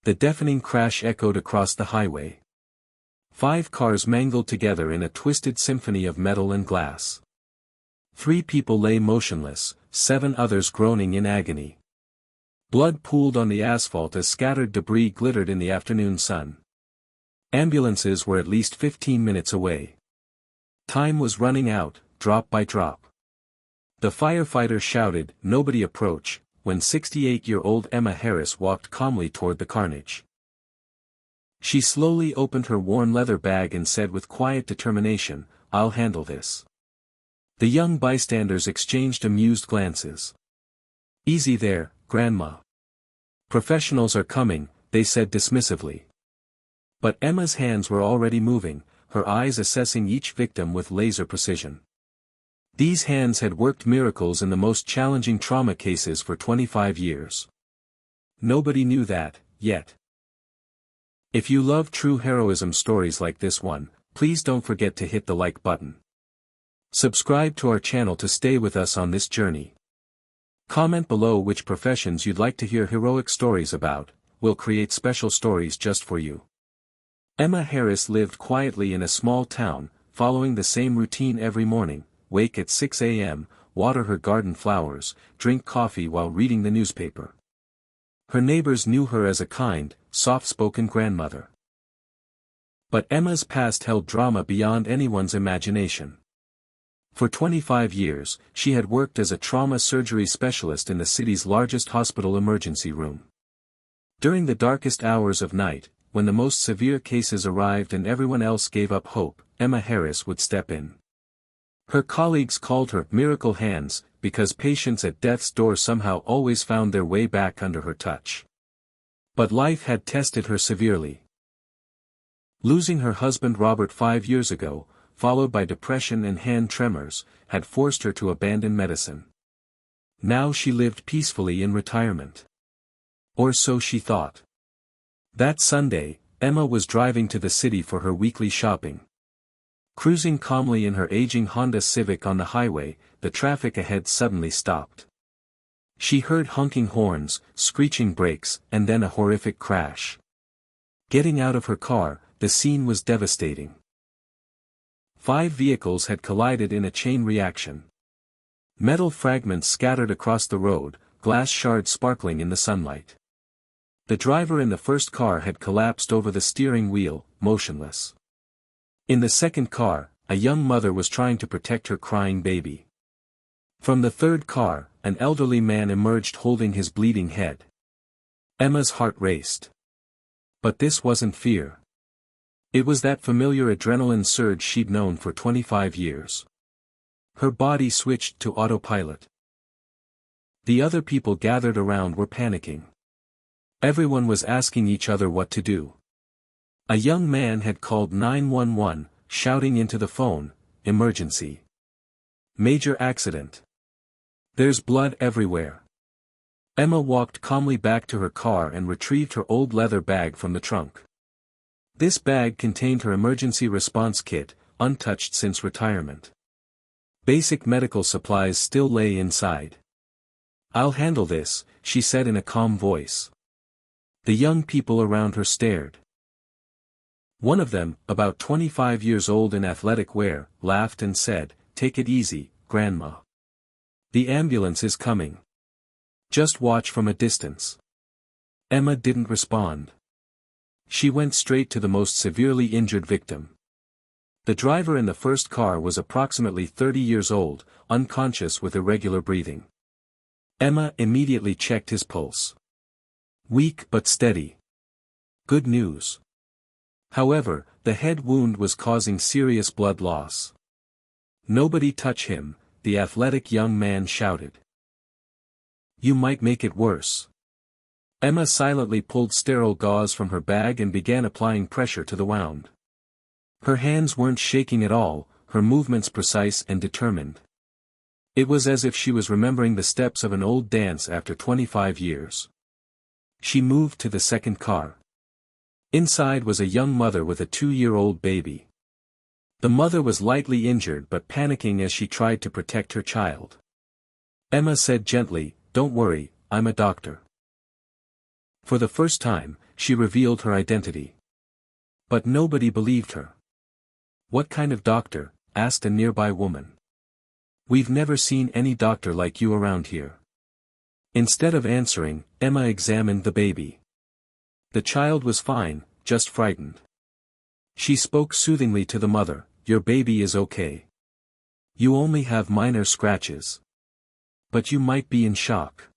The deafening crash echoed across the highway. 5 cars mangled together in a twisted symphony of metal and glass. 3 people lay motionless, 7 others groaning in agony. Blood pooled on the asphalt as scattered debris glittered in the afternoon sun. Ambulances were at least 15 minutes away. Time was running out, drop by drop. The firefighter shouted, "Nobody approach," when 68-year-old Emma Harris walked calmly toward the carnage. She slowly opened her worn leather bag and said with quiet determination, "I'll handle this." The young bystanders exchanged amused glances. "Easy there, Grandma. Professionals are coming," they said dismissively. But Emma's hands were already moving, her eyes assessing each victim with laser precision. These hands had worked miracles in the most challenging trauma cases for 25 years. Nobody knew that, yet. If you love true heroism stories like this one, please don't forget to hit the like button. Subscribe to our channel to stay with us on this journey. Comment below which professions you'd like to hear heroic stories about. We'll create special stories just for you. Emma Harris lived quietly in a small town, following the same routine every morning: wake at 6 a.m., water her garden flowers, drink coffee while reading the newspaper. Her neighbors knew her as a kind, soft-spoken grandmother. But Emma's past held drama beyond anyone's imagination. For 25 years, she had worked as a trauma surgery specialist in the city's largest hospital emergency room. During the darkest hours of night, when the most severe cases arrived and everyone else gave up hope, Emma Harris would step in. Her colleagues called her "Miracle Hands," because patients at death's door somehow always found their way back under her touch. But life had tested her severely. Losing her husband Robert 5 years ago, followed by depression and hand tremors, had forced her to abandon medicine. Now she lived peacefully in retirement. Or so she thought. That Sunday, Emma was driving to the city for her weekly shopping. Cruising calmly in her aging Honda Civic on the highway, the traffic ahead suddenly stopped. She heard honking horns, screeching brakes, and then a horrific crash. Getting out of her car, the scene was devastating. 5 vehicles had collided in a chain reaction. Metal fragments scattered across the road, glass shards sparkling in the sunlight. The driver in the first car had collapsed over the steering wheel, motionless. In the second car, a young mother was trying to protect her crying baby. From the third car, an elderly man emerged holding his bleeding head. Emma's heart raced. But this wasn't fear. It was that familiar adrenaline surge she'd known for 25 years. Her body switched to autopilot. The other people gathered around were panicking. Everyone was asking each other what to do. A young man had called 911, shouting into the phone, "Emergency. Major accident. There's blood everywhere." Emma walked calmly back to her car and retrieved her old leather bag from the trunk. This bag contained her emergency response kit, untouched since retirement. Basic medical supplies still lay inside. "I'll handle this," she said in a calm voice. The young people around her stared. One of them, about 25 years old in athletic wear, laughed and said, "Take it easy, Grandma. The ambulance is coming. Just watch from a distance." Emma didn't respond. She went straight to the most severely injured victim. The driver in the first car was approximately 30 years old, unconscious with irregular breathing. Emma immediately checked his pulse. Weak but steady. Good news. However, the head wound was causing serious blood loss. "Nobody touch him," the athletic young man shouted. "You might make it worse." Emma silently pulled sterile gauze from her bag and began applying pressure to the wound. Her hands weren't shaking at all, her movements precise and determined. It was as if she was remembering the steps of an old dance after 25 years. She moved to the second car. Inside was a young mother with a 2-year-old baby. The mother was lightly injured but panicking as she tried to protect her child. Emma said gently, "Don't worry, I'm a doctor." For the first time, she revealed her identity. But nobody believed her. "What kind of doctor?" asked a nearby woman. "We've never seen any doctor like you around here." Instead of answering, Emma examined the baby. The child was fine, just frightened. She spoke soothingly to the mother, "Your baby is okay. You only have minor scratches. But you might be in shock.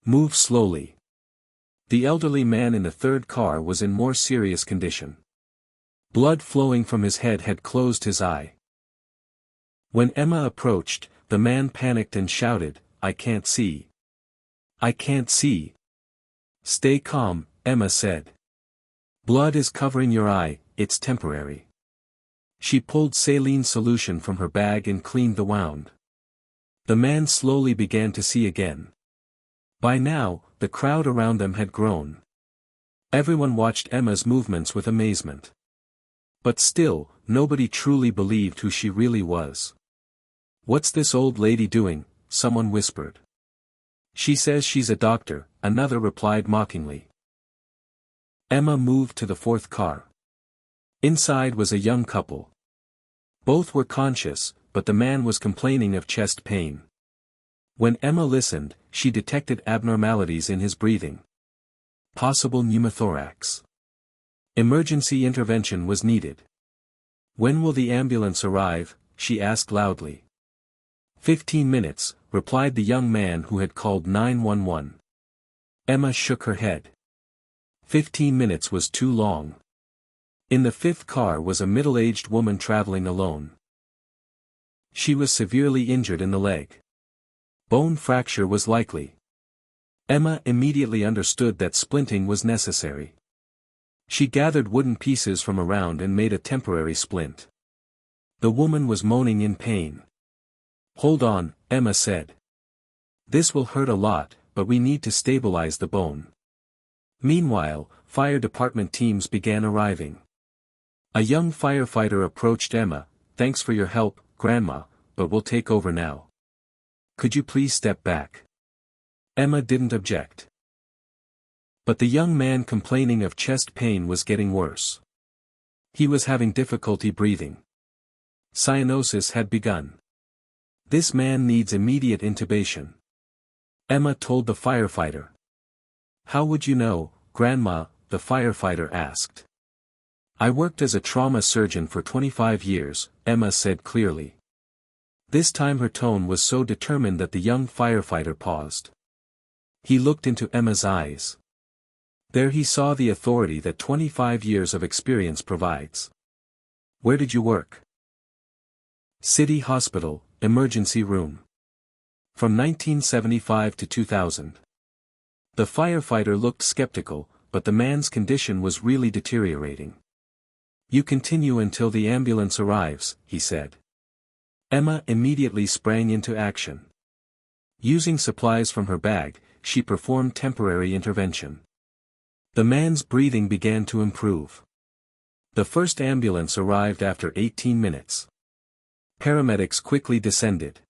Move slowly." The elderly man in the third car was in more serious condition. Blood flowing from his head had closed his eye. When Emma approached, the man panicked and shouted, "I can't see. I can't see." "Stay calm," Emma said. "Blood is covering your eye, it's temporary." She pulled saline solution from her bag and cleaned the wound. The man slowly began to see again. By now, the crowd around them had grown. Everyone watched Emma's movements with amazement. But still, nobody truly believed who she really was. "What's this old lady doing?" someone whispered. "She says she's a doctor," another replied mockingly. Emma moved to the fourth car. Inside was a young couple. Both were conscious, but the man was complaining of chest pain. When Emma listened, she detected abnormalities in his breathing. Possible pneumothorax. Emergency intervention was needed. "When will the ambulance arrive?" she asked loudly. 15 minutes, replied the young man who had called 911. Emma shook her head. 15 minutes was too long. In the fifth car was a middle-aged woman traveling alone. She was severely injured in the leg. Bone fracture was likely. Emma immediately understood that splinting was necessary. She gathered wooden pieces from around and made a temporary splint. The woman was moaning in pain. "Hold on," Emma said. "This will hurt a lot, but we need to stabilize the bone." Meanwhile, fire department teams began arriving. A young firefighter approached Emma. "Thanks for your help, Grandma, but we'll take over now. Could you please step back?" Emma didn't object. But the young man complaining of chest pain was getting worse. He was having difficulty breathing. Cyanosis had begun. "This man needs immediate intubation," Emma told the firefighter. "How would you know, Grandma?" the firefighter asked. "I worked as a trauma surgeon for 25 years, Emma said clearly. This time her tone was so determined that the young firefighter paused. He looked into Emma's eyes. There he saw the authority that 25 years of experience provides. "Where did you work?" "City Hospital, emergency room. From 1975 to 2000. The firefighter looked skeptical, but the man's condition was really deteriorating. "You continue until the ambulance arrives," he said. Emma immediately sprang into action. Using supplies from her bag, she performed temporary intervention. The man's breathing began to improve. The first ambulance arrived after 18 minutes. Paramedics quickly descended.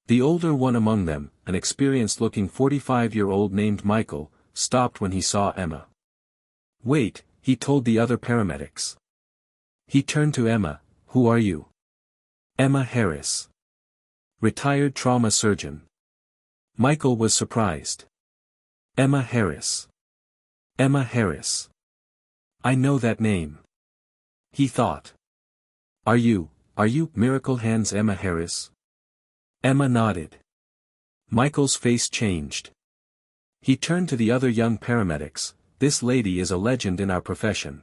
The older one among them, an experienced-looking 45-year-old named Michael, stopped when he saw Emma. "Wait," he told the other paramedics. He turned to Emma. "Who are you?" "Emma Harris. Retired trauma surgeon." Michael was surprised. "Emma Harris. Emma Harris. I know that name." He thought. Are you Miracle Hands Emma Harris?" Emma nodded. Michael's face changed. He turned to the other young paramedics. "This lady is a legend in our profession.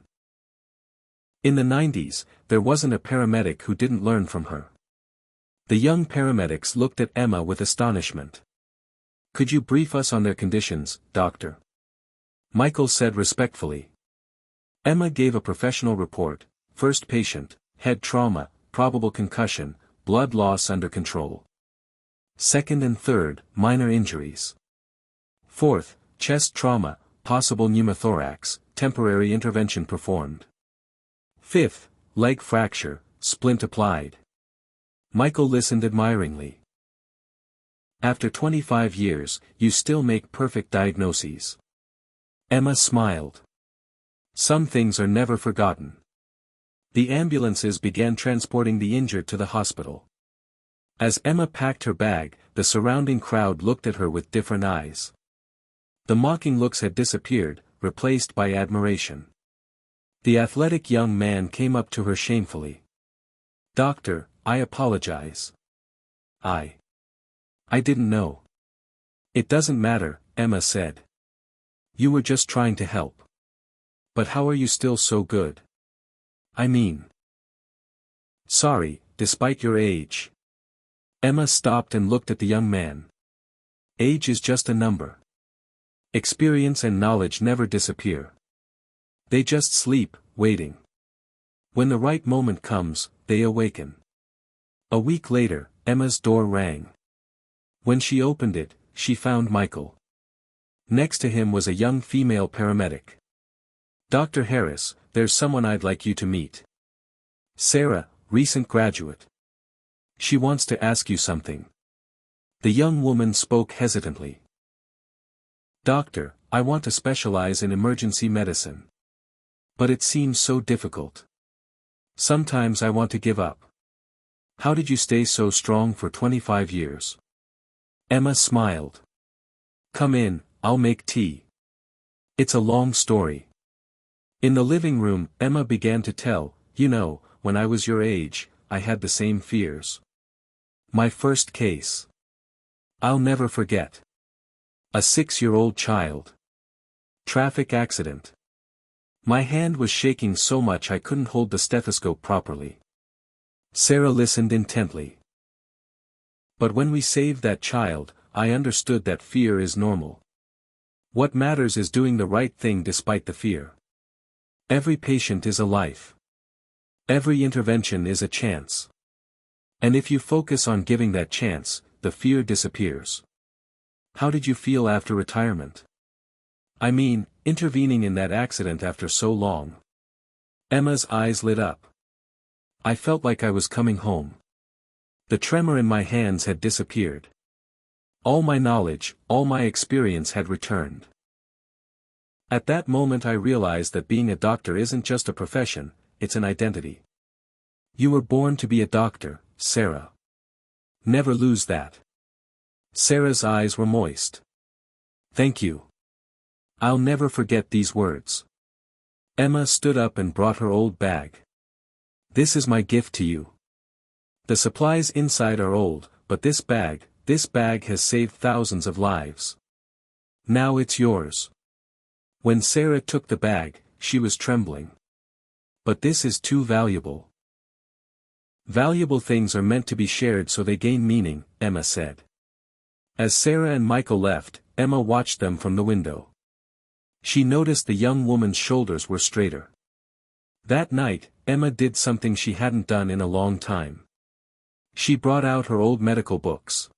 In the 90s, there wasn't a paramedic who didn't learn from her." The young paramedics looked at Emma with astonishment. "Could you brief us on their conditions, doctor?" Michael said respectfully. Emma gave a professional report. First patient, head trauma, probable concussion, blood loss under control. Second and third, minor injuries. Fourth, chest trauma, possible pneumothorax, temporary intervention performed. Fifth, leg fracture, splint applied. Michael listened admiringly. "After 25 years, you still make perfect diagnoses. Emma smiled. Some things are never forgotten. The ambulances began transporting the injured to the hospital. As Emma packed her bag, the surrounding crowd looked at her with different eyes. The mocking looks had disappeared, replaced by admiration. The athletic young man came up to her shamefully. "Doctor, I apologize. I didn't know." "It doesn't matter," Emma said. "You were just trying to help. But how are you still so good? I mean." "Sorry, despite your age." Emma stopped and looked at the young man. "Age is just a number. Experience and knowledge never disappear. They just sleep, waiting. When the right moment comes, they awaken." A week later, Emma's door rang. When she opened it, she found Michael. Next to him was a young female paramedic. "Dr. Harris, there's someone I'd like you to meet. Sarah, recent graduate. She wants to ask you something." The young woman spoke hesitantly. "Doctor, I want to specialize in emergency medicine. But it seems so difficult. Sometimes I want to give up." "How did you stay so strong for 25 years? Emma smiled. "Come in, I'll make tea. It's a long story." In the living room, Emma began to tell, "You know, when I was your age, I had the same fears. My first case. I'll never forget. A 6-year-old child. Traffic accident. My hand was shaking so much I couldn't hold the stethoscope properly." Sarah listened intently. "But when we saved that child, I understood that fear is normal. What matters is doing the right thing despite the fear. Every patient is a life. Every intervention is a chance. And if you focus on giving that chance, the fear disappears." "How did you feel after retirement? I mean, intervening in that accident after so long." Emma's eyes lit up. "I felt like I was coming home. The tremor in my hands had disappeared. All my knowledge, all my experience had returned. At that moment I realized that being a doctor isn't just a profession, it's an identity. You were born to be a doctor, Sarah. Never lose that." Sarah's eyes were moist. "Thank you. I'll never forget these words." Emma stood up and brought her old bag. "This is my gift to you. The supplies inside are old, but this bag has saved thousands of lives. Now it's yours." When Sarah took the bag, she was trembling. "But this is too valuable." "Valuable things are meant to be shared so they gain meaning," Emma said. As Sarah and Michael left, Emma watched them from the window. She noticed the young woman's shoulders were straighter. That night, Emma did something she hadn't done in a long time. She brought out her old medical books.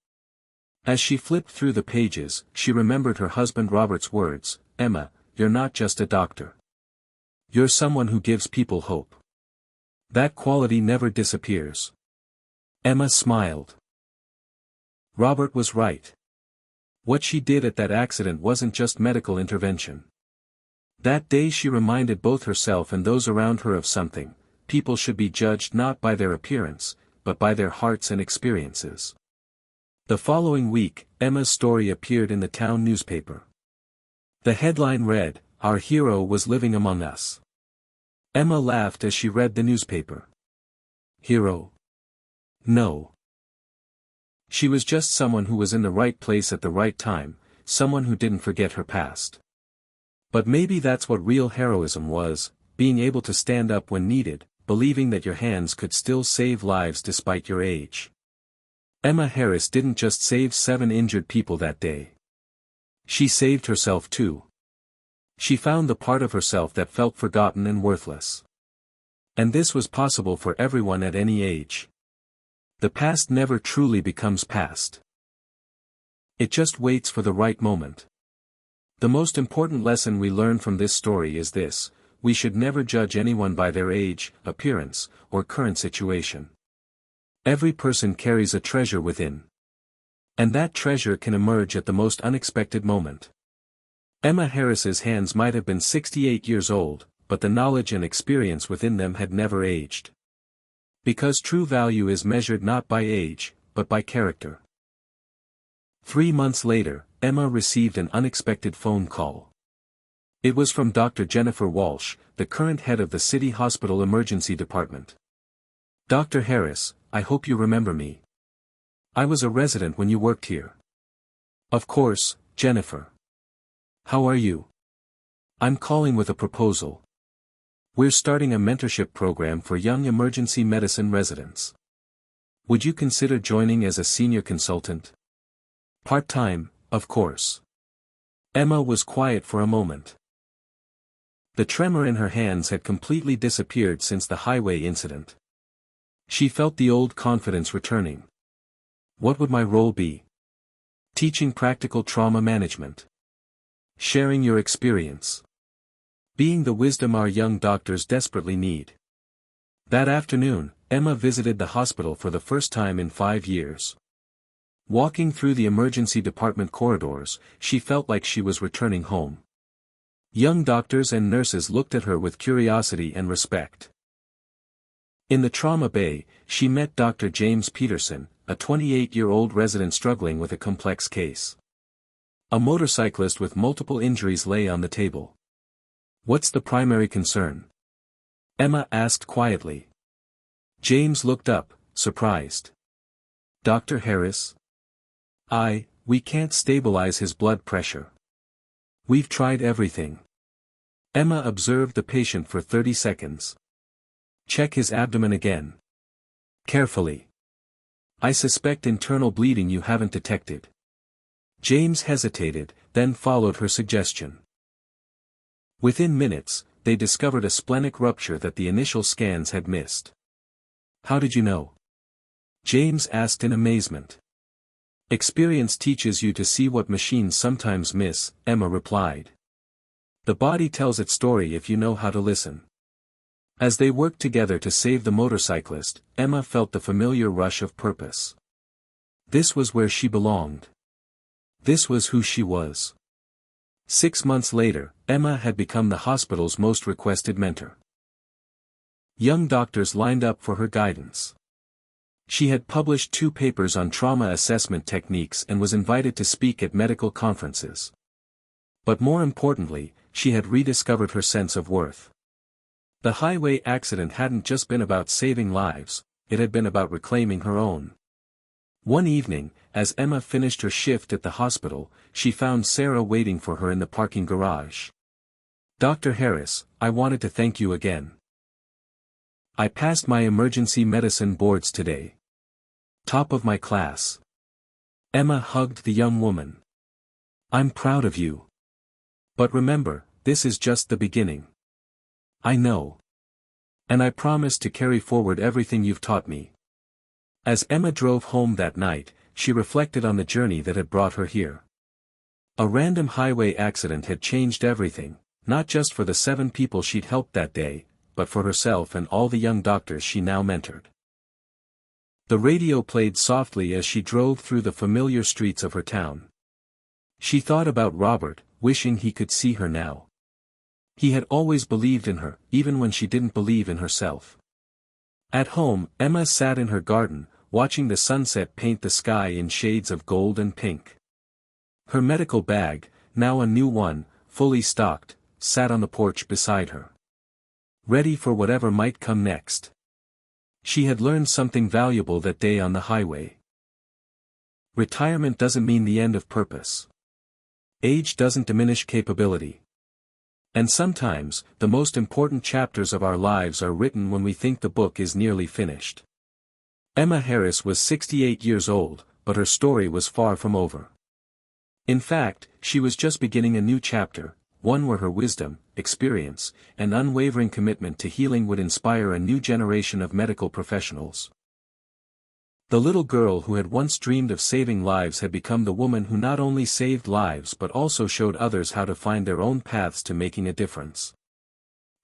As she flipped through the pages, she remembered her husband Robert's words, "Emma, you're not just a doctor. You're someone who gives people hope. That quality never disappears." Emma smiled. Robert was right. What she did at that accident wasn't just medical intervention. That day she reminded both herself and those around her of something: people should be judged not by their appearance, but by their hearts and experiences. The following week, Emma's story appeared in the town newspaper. The headline read, "Our hero was living among us." Emma laughed as she read the newspaper. Hero? No. She was just someone who was in the right place at the right time, someone who didn't forget her past. But maybe that's what real heroism was, being able to stand up when needed, believing that your hands could still save lives despite your age. Emma Harris didn't just save 7 injured people that day. She saved herself too. She found the part of herself that felt forgotten and worthless. And this was possible for everyone at any age. The past never truly becomes past. It just waits for the right moment. The most important lesson we learn from this story is this: we should never judge anyone by their age, appearance, or current situation. Every person carries a treasure within. And that treasure can emerge at the most unexpected moment. Emma Harris's hands might have been 68 years old, but the knowledge and experience within them had never aged. Because true value is measured not by age, but by character. 3 months later, Emma received an unexpected phone call. It was from Dr. Jennifer Walsh, the current head of the City Hospital Emergency Department. "Dr. Harris, I hope you remember me. I was a resident when you worked here." "Of course, Jennifer. How are you? I'm calling with a proposal. We're starting a mentorship program for young emergency medicine residents. Would you consider joining as a senior consultant? Part-time, of course." Emma was quiet for a moment. The tremor in her hands had completely disappeared since the highway incident. She felt the old confidence returning. What would my role be? Teaching practical trauma management. Sharing your experience. Being the wisdom our young doctors desperately need. That afternoon, Emma visited the hospital for the first time in 5 years. Walking through the emergency department corridors, she felt like she was returning home. Young doctors and nurses looked at her with curiosity and respect. In the trauma bay, she met Dr. James Peterson, a 28-year-old resident struggling with a complex case. A motorcyclist with multiple injuries lay on the table. "What's the primary concern?" Emma asked quietly. James looked up, surprised. "Dr. Harris? We can't stabilize his blood pressure. We've tried everything." Emma observed the patient for 30 seconds. "Check his abdomen again. Carefully. I suspect internal bleeding you haven't detected." James hesitated, then followed her suggestion. Within minutes, they discovered a splenic rupture that the initial scans had missed. "How did you know?" James asked in amazement. "Experience teaches you to see what machines sometimes miss," Emma replied. "The body tells its story if you know how to listen." As they worked together to save the motorcyclist, Emma felt the familiar rush of purpose. This was where she belonged. This was who she was. 6 months later, Emma had become the hospital's most requested mentor. Young doctors lined up for her guidance. She had published 2 papers on trauma assessment techniques and was invited to speak at medical conferences. But more importantly, she had rediscovered her sense of worth. The highway accident hadn't just been about saving lives, it had been about reclaiming her own. One evening, as Emma finished her shift at the hospital, she found Sarah waiting for her in the parking garage. "Dr. Harris, I wanted to thank you again. I passed my emergency medicine boards today. Top of my class." Emma hugged the young woman. "I'm proud of you. But remember, this is just the beginning." "I know. And I promise to carry forward everything you've taught me." As Emma drove home that night, she reflected on the journey that had brought her here. A random highway accident had changed everything, not just for the 7 people she'd helped that day, but for herself and all the young doctors she now mentored. The radio played softly as she drove through the familiar streets of her town. She thought about Robert, wishing he could see her now. He had always believed in her, even when she didn't believe in herself. At home, Emma sat in her garden, watching the sunset paint the sky in shades of gold and pink. Her medical bag, now a new one, fully stocked, sat on the porch beside her. Ready for whatever might come next. She had learned something valuable that day on the highway. Retirement doesn't mean the end of purpose. Age doesn't diminish capability. And sometimes, the most important chapters of our lives are written when we think the book is nearly finished. Emma Harris was 68 years old, but her story was far from over. In fact, she was just beginning a new chapter, one where her wisdom, experience, and unwavering commitment to healing would inspire a new generation of medical professionals. The little girl who had once dreamed of saving lives had become the woman who not only saved lives but also showed others how to find their own paths to making a difference.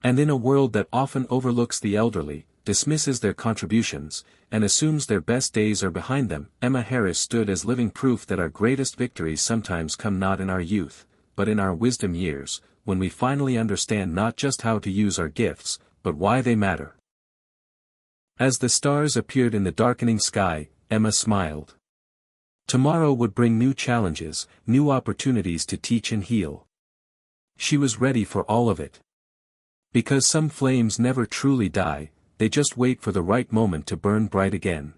And in a world that often overlooks the elderly, dismisses their contributions, and assumes their best days are behind them, Emma Harris stood as living proof that our greatest victories sometimes come not in our youth, but in our wisdom years, when we finally understand not just how to use our gifts, but why they matter. As the stars appeared in the darkening sky, Emma smiled. Tomorrow would bring new challenges, new opportunities to teach and heal. She was ready for all of it. Because some flames never truly die, they just wait for the right moment to burn bright again.